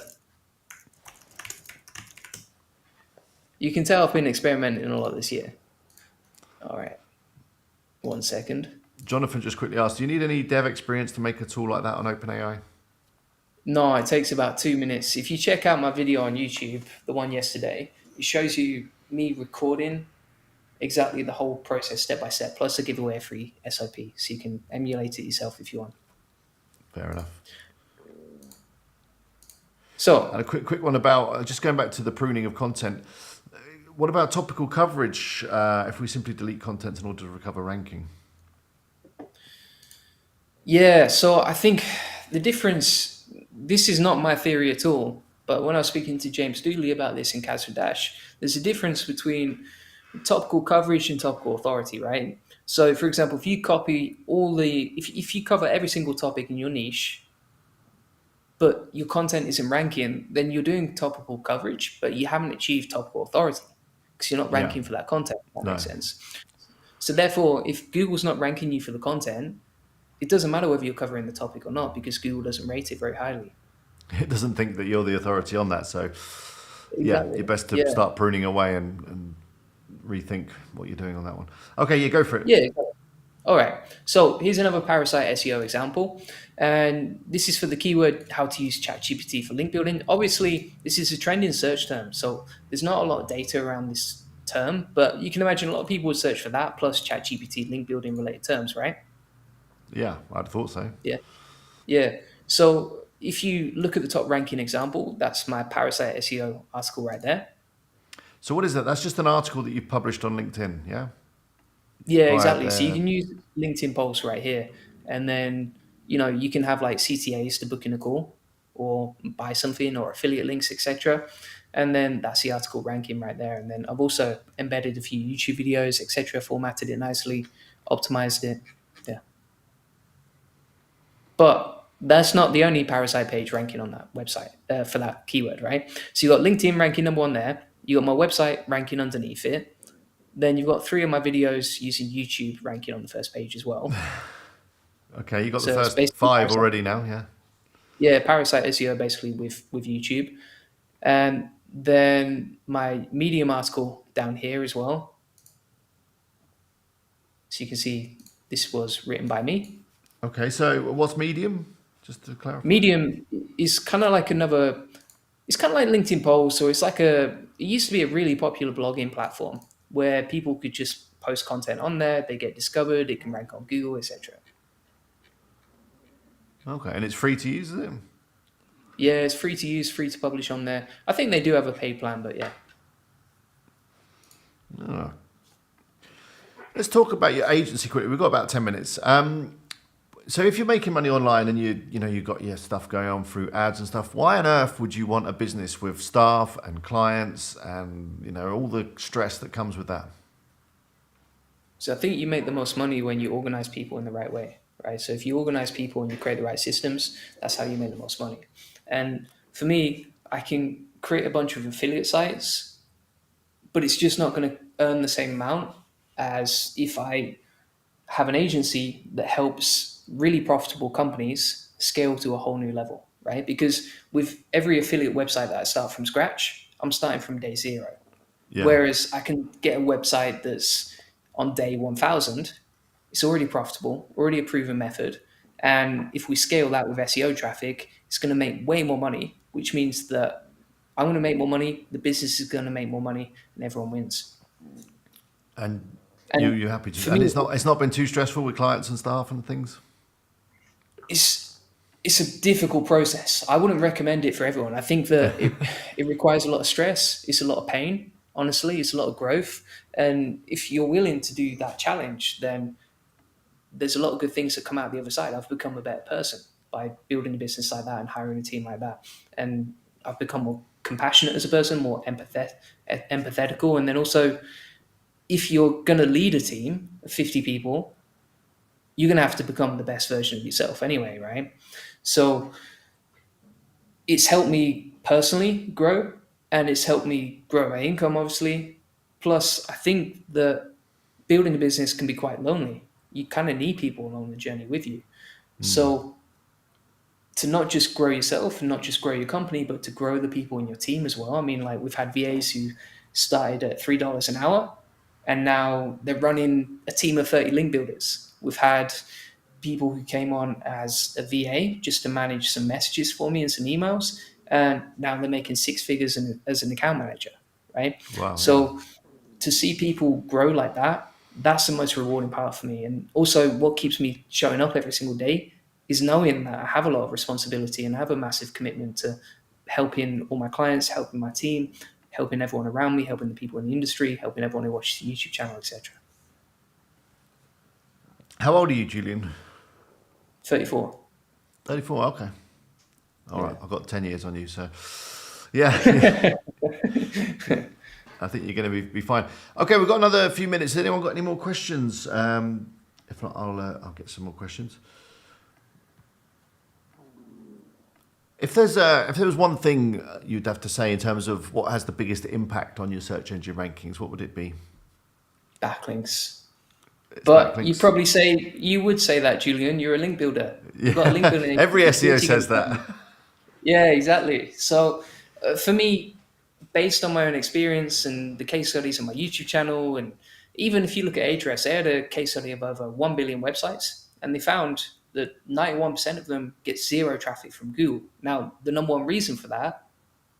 you can tell I've been experimenting a lot this year. All right, 1 second. Jonathan just quickly asked, do you need any dev experience to make a tool like that on OpenAI? No, it takes about 2 minutes. If you check out my video on YouTube, the one yesterday, it shows you me recording exactly the whole process step by step. Plus, I give away a free SOP, so you can emulate it yourself if you want. Fair enough. And So, a quick one about just going back to the pruning of content. What about topical coverage if we simply delete content in order to recover ranking? yeah, so I think the difference, this is not my theory at all, but when I was speaking to James Dooley about this in Casper Dash, there's a difference between topical coverage and topical authority, right? So, for example, if you copy if you cover every single topic in your niche, but your content isn't ranking, then you're doing topical coverage, but you haven't achieved topical authority because you're not Yeah, ranking for that content. If that no. makes sense. So, therefore, if Google's not ranking you for the content, it doesn't matter whether you're covering the topic or not because Google doesn't rate it very highly. It doesn't think that you're the authority on that. So, yeah, you're Exactly. best to Yeah. start pruning away and rethink what you're doing on that one. Okay, yeah, go for it. Yeah. Exactly. All right. So here's another parasite SEO example. And this is for the keyword how to use ChatGPT for link building. Obviously, this is a trending search term. So there's not a lot of data around this term, but you can imagine a lot of people would search for that plus ChatGPT link building related terms, right? Yeah, I'd have thought so. Yeah. Yeah. So if you look at the top ranking example, that's my parasite SEO article right there. So what is that? That's just an article that you've published on LinkedIn, yeah? Yeah, Via exactly. So you the can use LinkedIn posts right here, and then you can have like CTAs to book in a call, or buy something, or affiliate links, etc. And then that's the article ranking right there. And then I've also embedded a few YouTube videos, etc. Formatted it nicely, optimized it. Yeah, but that's not the only parasite page ranking on that website for that keyword, right? So you got LinkedIn ranking number one there. You got my website ranking underneath it. Then you've got three of my videos using YouTube ranking on the first page as well. Okay, you got the So it's first basically five parasite. already now, yeah. Yeah, parasite SEO basically with YouTube, and then my Medium article down here as well. So you can see this was written by me. Okay, so what's Medium? Just to clarify. Medium is kind of like another. It's kind of like LinkedIn posts, or it's like a. It used to be a really popular blogging platform where people could just post content on there. They get discovered. It can rank on Google, etc. Okay, and it's free to use, is it? Yeah, it's free to use, free to publish on there. I think they do have a paid plan, but yeah. Oh. Let's talk about your agency quickly. We've got about 10 minutes. So if you're making money online and you've got your stuff going on through ads and stuff, why on earth would you want a business with staff and clients and all the stress that comes with that? So I think you make the most money when you organize people in the right way, right? So if you organize people and you create the right systems, that's how you make the most money. And for me, I can create a bunch of affiliate sites, but it's just not going to earn the same amount as if I have an agency that helps really profitable companies scale to a whole new level, right? Because with every affiliate website that I start from scratch, I'm starting from day zero. Yeah. Whereas I can get a website that's on day 1000, it's already profitable, already a proven method. And if we scale that with SEO traffic, it's going to make way more money, which means that I'm going to make more money, the business is going to make more money, and everyone wins. And And you're happy to, for and me, it's not been too stressful with clients and staff and things? it's it's a difficult process. I wouldn't recommend it for everyone. I think that it requires a lot of stress. It's a lot of pain. Honestly, it's a lot of growth. And if you're willing to do that challenge, then there's a lot of good things that come out the other side. I've become a better person by building a business like that and hiring a team like that. And I've become more compassionate as a person, more empathetical. And then also, if you're going to lead a team of 50 people, you're going to have to become the best version of yourself anyway, right? So it's helped me personally grow, and it's helped me grow my income, obviously. Plus, I think that building a business can be quite lonely. You kind of need people along the journey with you. So to not just grow yourself and not just grow your company, but to grow the people in your team as well. I mean, like we've had VAs who started at $3 an hour, and now they're running a team of 30 link builders We've had people who came on as a VA just to manage some messages for me and some emails, and now they're making six figures as an account manager, right? Wow. Yeah. So to see people grow like that, that's the most rewarding part for me. And also, what keeps me showing up every single day is knowing that I have a lot of responsibility and I have a massive commitment to helping all my clients, helping my team, helping everyone around me, helping the people in the industry, helping everyone who watches the YouTube channel, etc. How old are you, Julian? 34. 34. Okay. All right. I've got 10 years on you, so yeah. I think you're going to be fine. Okay, we've got another few minutes. Has anyone got any more questions? If not, I'll get some more questions. If there was one thing you'd have to say in terms of what has the biggest impact on your search engine rankings, what would it be? Backlinks. It's But backlinks. you would say that, Julian. You're a link builder. You've got a link building. Every SEO says that. Yeah, exactly. So for me, based on my own experience and the case studies on my YouTube channel, and even if you look at Ahrefs, they had a case study of over 1 billion websites, and they found that 91% of them get zero traffic from Google. Now, the number one reason for that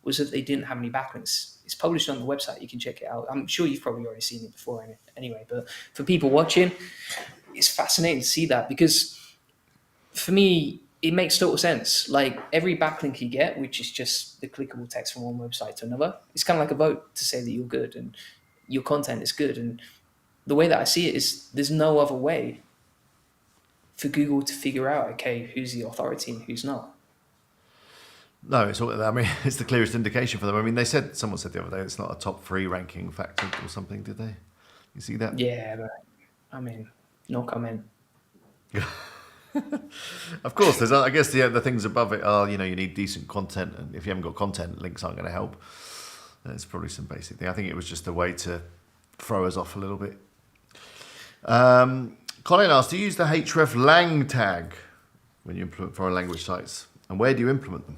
was that they didn't have any backlinks. It's published on the website. You can check it out. I'm sure you've probably already seen it before anyway, but for people watching, it's fascinating to see that, because for me, it makes total sense. Like every backlink you get, which is just the clickable text from one website to another, it's kind of like a vote to say that you're good and your content is good. And the way that I see it is there's no other way for Google to figure out, okay, who's the authority and who's not. No, it's the clearest indication for them. I mean, someone said the other day it's not a top 3 ranking factor or something, did they? You see that? Yeah, but I mean, no comment. Of course, I guess the things above it are, you need decent content, and if you haven't got content, links aren't going to help. There's probably some basic thing. I think it was just a way to throw us off a little bit. Colin asked, do you use the hreflang tag when you implement foreign language sites, and where do you implement them?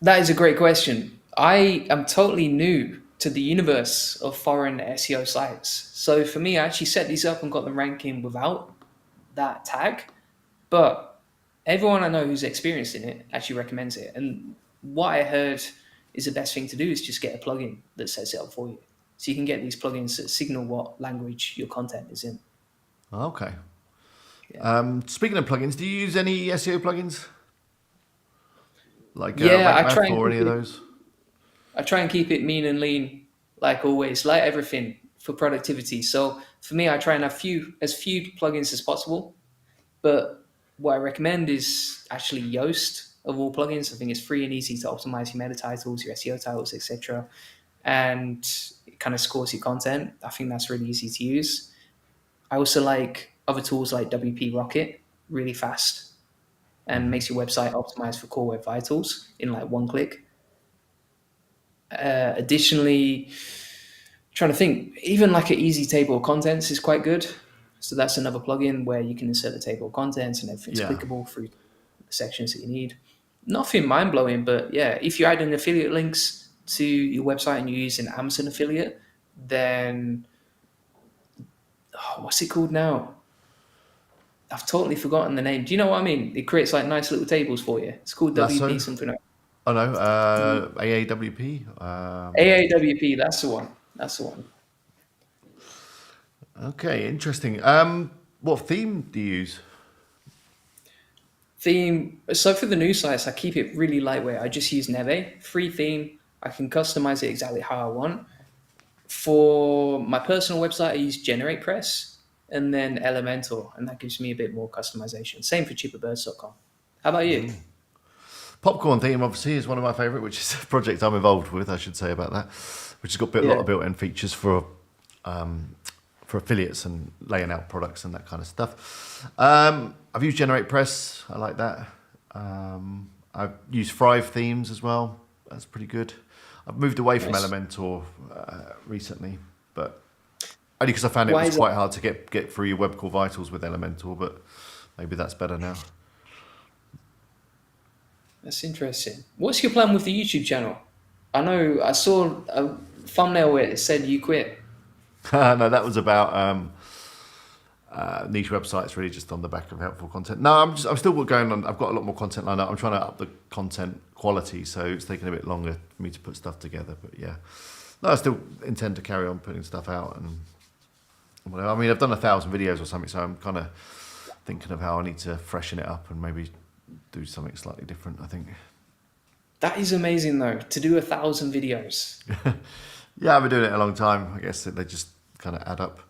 That is a great question. I am totally new to the universe of foreign SEO sites. So for me, I actually set these up and got them ranking without that tag. But everyone I know who's experienced in it actually recommends it. And what I heard is the best thing to do is just get a plugin that sets it up for you. So you can get these plugins that signal what language your content is in. Okay. Yeah. Speaking of plugins, do you use any SEO plugins? Like I try RankMath or any of those? I try and keep it mean and lean, like always, like everything for productivity. So for me, I try and have as few plugins as possible. But what I recommend is actually Yoast of all plugins. I think it's free and easy to optimize your meta titles, your SEO titles, etc. And it kind of scores your content. I think that's really easy to use. I also like other tools like WP Rocket, really fast, and makes your website optimized for core web vitals in like one click. Additionally, trying to think, even like an easy table of contents is quite good. So that's another plugin where you can insert the table of contents and everything's clickable through the sections that you need. Nothing mind-blowing, but yeah, if you add in affiliate links to your website and you use an Amazon affiliate, then what's it called now? I've totally forgotten the name. Do you know what I mean? It creates like nice little tables for you. It's called WP something. Oh no, AAWP. AAWP, that's the one. That's the one. Okay, interesting. What theme do you use? Theme. So for the new sites, I keep it really lightweight. I just use Neve, free theme. I can customize it exactly how I want. For my personal website, I use GeneratePress and then Elementor, and that gives me a bit more customization. Same for cheaperbirds.com. How about you? Popcorn theme, obviously, is one of my favourite, which is a project I'm involved with, I should say about that, which has got a lot of built-in features for affiliates and laying out products and that kind of stuff. I've used GeneratePress. I like that. I've used Thrive themes as well. That's pretty good. I've moved away from Elementor recently, but only because I found it was quite hard to get through your web core vitals with Elementor, but maybe that's better now. That's interesting. What's your plan with the YouTube channel? I know I saw a thumbnail where it said you quit. No, that was about niche websites really just on the back of helpful content. No, I'm still going on. I've got a lot more content lined up. I'm trying to up the content quality, so it's taking a bit longer for me to put stuff together. But yeah, no, I still intend to carry on putting stuff out and whatever. I mean, I've done 1,000 videos or something, so I'm kind of thinking of how I need to freshen it up and maybe do something slightly different, I think. That is amazing, though, to do 1,000 videos. Yeah, I've been doing it a long time. I guess they just kind of add up.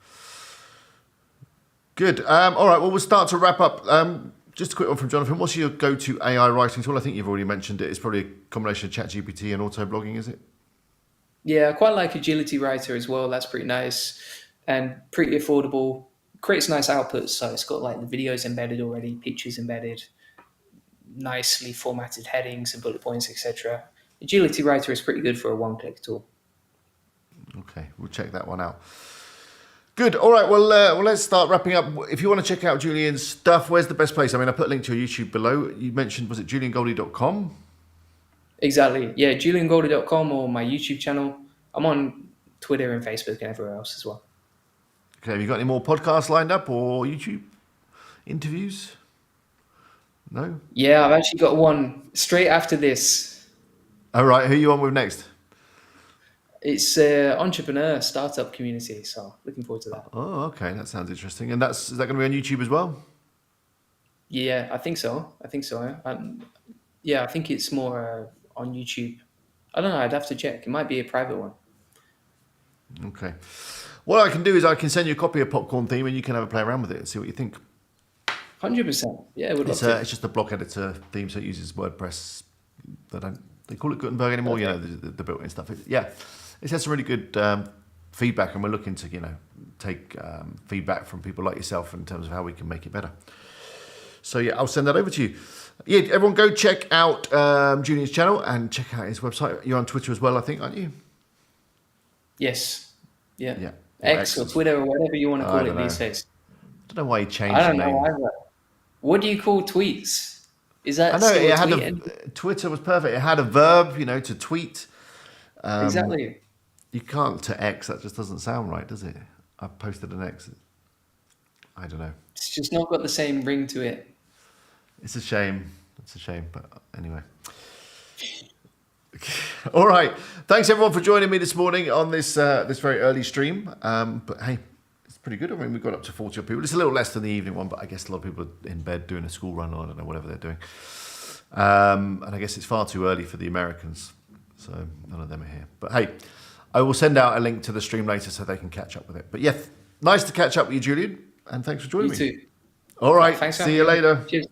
Good. All right, well, we'll start to wrap up. Just a quick one from Jonathan. What's your go-to AI writing tool? I think you've already mentioned it. It's probably a combination of ChatGPT and auto-blogging, is it? Yeah, I quite like Agility Writer as well. That's pretty nice and pretty affordable. Creates nice outputs, so it's got like the videos embedded already, pictures embedded, nicely formatted headings and bullet points, etc. Agility Writer is pretty good for a one-click tool. Okay, we'll check that one out. Good. All right. Well, let's start wrapping up. If you want to check out Julian's stuff, where's the best place? I mean, I put a link to your YouTube below. You mentioned, was it juliangoldie.com? Exactly. Yeah, juliangoldie.com or my YouTube channel. I'm on Twitter and Facebook and everywhere else as well. Okay. Have you got any more podcasts lined up or YouTube interviews? No? Yeah, I've actually got one straight after this. All right. Who are you on with next? It's entrepreneur startup community, so looking forward to that. Oh, okay. That sounds interesting. And is that going to be on YouTube as well? Yeah, I think so. Yeah, I think it's more on YouTube. I don't know. I'd have to check. It might be a private one. Okay. What I can do is I can send you a copy of Popcorn Theme and you can have a play around with it and see what you think. 100%. Yeah, would love to. It's just a block editor theme, so it uses WordPress. They call it Gutenberg anymore. Okay. You know, the built-in stuff. It has some really good feedback, and we're looking to take feedback from people like yourself in terms of how we can make it better. So yeah, I'll send that over to you. Yeah, everyone go check out Julian's channel and check out his website. You're on Twitter as well, I think, aren't you? Yes. Yeah. Yeah. X or Twitter or whatever you want to call it these days. I don't know why he changed I don't the name. know either. What do you call tweets? Is that I know still it had tweeting? Twitter was perfect. It had a verb, to tweet. Exactly. You can't to X. That just doesn't sound right, does it? I posted an X. I don't know. It's just not got the same ring to it. It's a shame. But anyway. All right. Thanks everyone for joining me this morning on this very early stream. But hey, it's pretty good. I mean, we got up to 40 people. It's a little less than the evening one, but I guess a lot of people are in bed doing a school run or I don't know, whatever they're doing. And I guess it's far too early for the Americans. So none of them are here. But hey, I will send out a link to the stream later so they can catch up with it. But yeah, nice to catch up with you, Julian. And thanks for joining me. You too. All right. Thanks. See you later. Cheers.